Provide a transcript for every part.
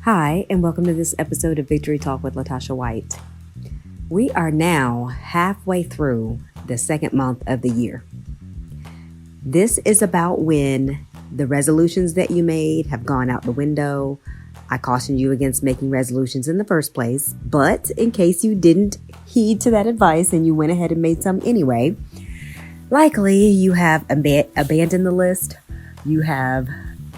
Hi, and welcome to this episode of Victory Talk with Latasha White. We are now halfway through the second month of the year. This is about when the resolutions that you made have gone out the window. I cautioned you against making resolutions in the first place, but in case you didn't heed to that advice and you went ahead and made some anyway, likely you have abandoned the list, you have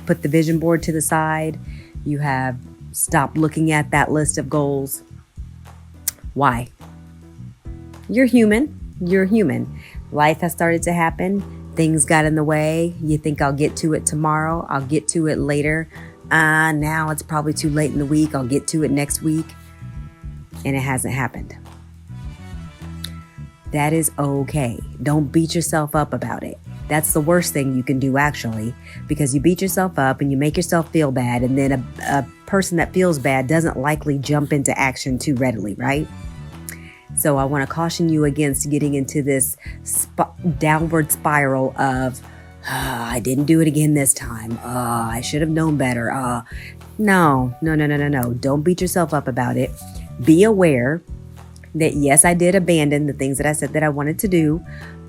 put the vision board to the side, you have stopped looking at that list of goals. Why? You're human. You're human. Life has started to happen. Things got in the way. You think I'll get to it tomorrow. I'll get to it later. Now it's probably too late in the week. I'll get to it next week. And it hasn't happened. That is okay. Don't beat yourself up about it. That's the worst thing you can do, actually, because you beat yourself up and you make yourself feel bad. And then a person that feels bad doesn't likely jump into action too readily, right? So I want to caution you against getting into this downward spiral of, I didn't do it again this time. I should have known better. No. Don't beat yourself up about it. Be aware that, yes, I did abandon the things that I said that I wanted to do,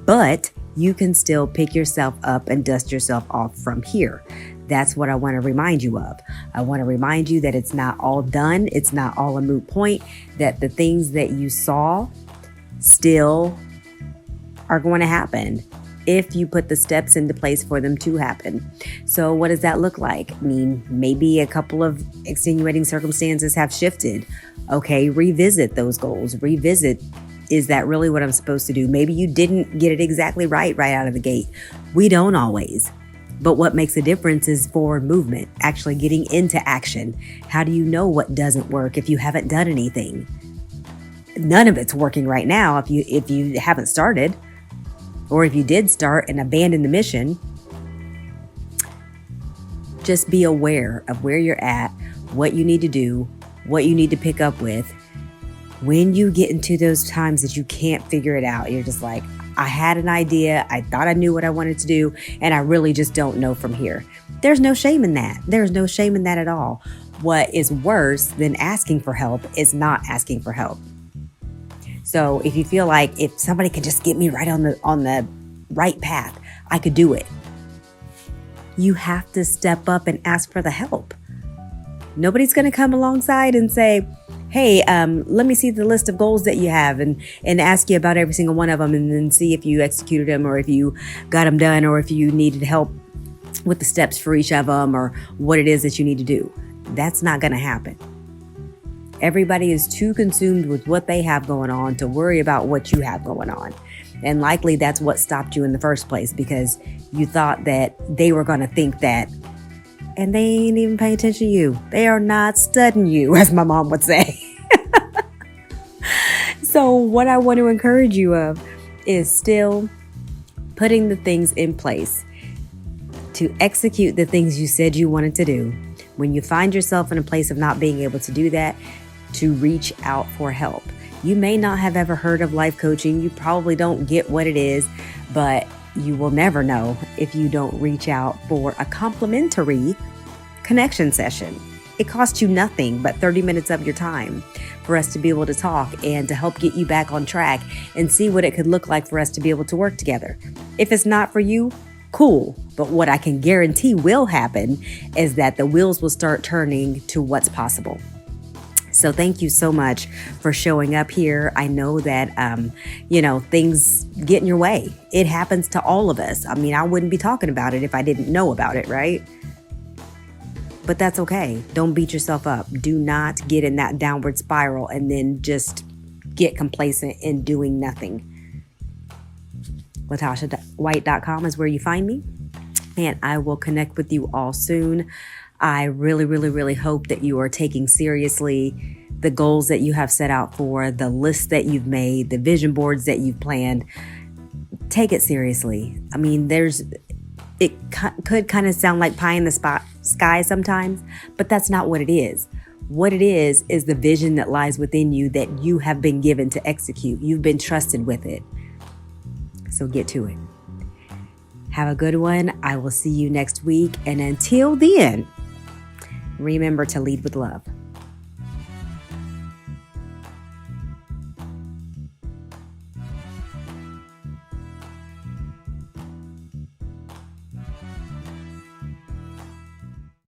but you can still pick yourself up and dust yourself off from here. That's what I want to remind you of. I want to remind you that it's not all done. It's not all a moot point, that the things that you saw still are going to happen if you put the steps into place for them to happen. So what does that look like? I mean, maybe a couple of extenuating circumstances have shifted. Okay, revisit those goals. Revisit, is that really what I'm supposed to do? Maybe you didn't get it exactly right out of the gate. We don't always. But what makes a difference is forward movement, actually getting into action. How do you know what doesn't work if you haven't done anything? None of it's working right now if you haven't started, or if you did start and abandon the mission. Just be aware of where you're at, what you need to do, what you need to pick up with. When you get into those times that you can't figure it out, you're just like, I had an idea, I thought I knew what I wanted to do, and I really just don't know from here. There's no shame in that. There's no shame in that at all. What is worse than asking for help is not asking for help. So if you feel like if somebody could just get me right on the right path, I could do it. You have to step up and ask for the help. Nobody's going to come alongside and say, hey, let me see the list of goals that you have and ask you about every single one of them and then see if you executed them or if you got them done or if you needed help with the steps for each of them or what it is that you need to do. That's not going to happen. Everybody is too consumed with what they have going on to worry about what you have going on. And likely that's what stopped you in the first place, because you thought that they were going to think that, and they ain't even paying attention to you. They are not studying you, as my mom would say. So what I want to encourage you of is still putting the things in place to execute the things you said you wanted to do. When you find yourself in a place of not being able to do that, to reach out for help. You may not have ever heard of life coaching. You probably don't get what it is, but you will never know if you don't reach out for a complimentary connection session. It costs you nothing but 30 minutes of your time for us to be able to talk and to help get you back on track and see what it could look like for us to be able to work together. If it's not for you, cool. But what I can guarantee will happen is that the wheels will start turning to what's possible. So thank you so much for showing up here. I know that, things get in your way. It happens to all of us. I mean, I wouldn't be talking about it if I didn't know about it, right? But that's okay. Don't beat yourself up. Do not get in that downward spiral and then just get complacent in doing nothing. LatashaWhite.com is where you find me, and I will connect with you all soon. I really, really, really hope that you are taking seriously the goals that you have set out for, the lists that you've made, the vision boards that you've planned. Take it seriously. I mean, it could kind of sound like pie in the sky sometimes, but that's not what it is. What it is the vision that lies within you that you have been given to execute. You've been trusted with it. So get to it. Have a good one. I will see you next week. And until then, Remember to lead with love.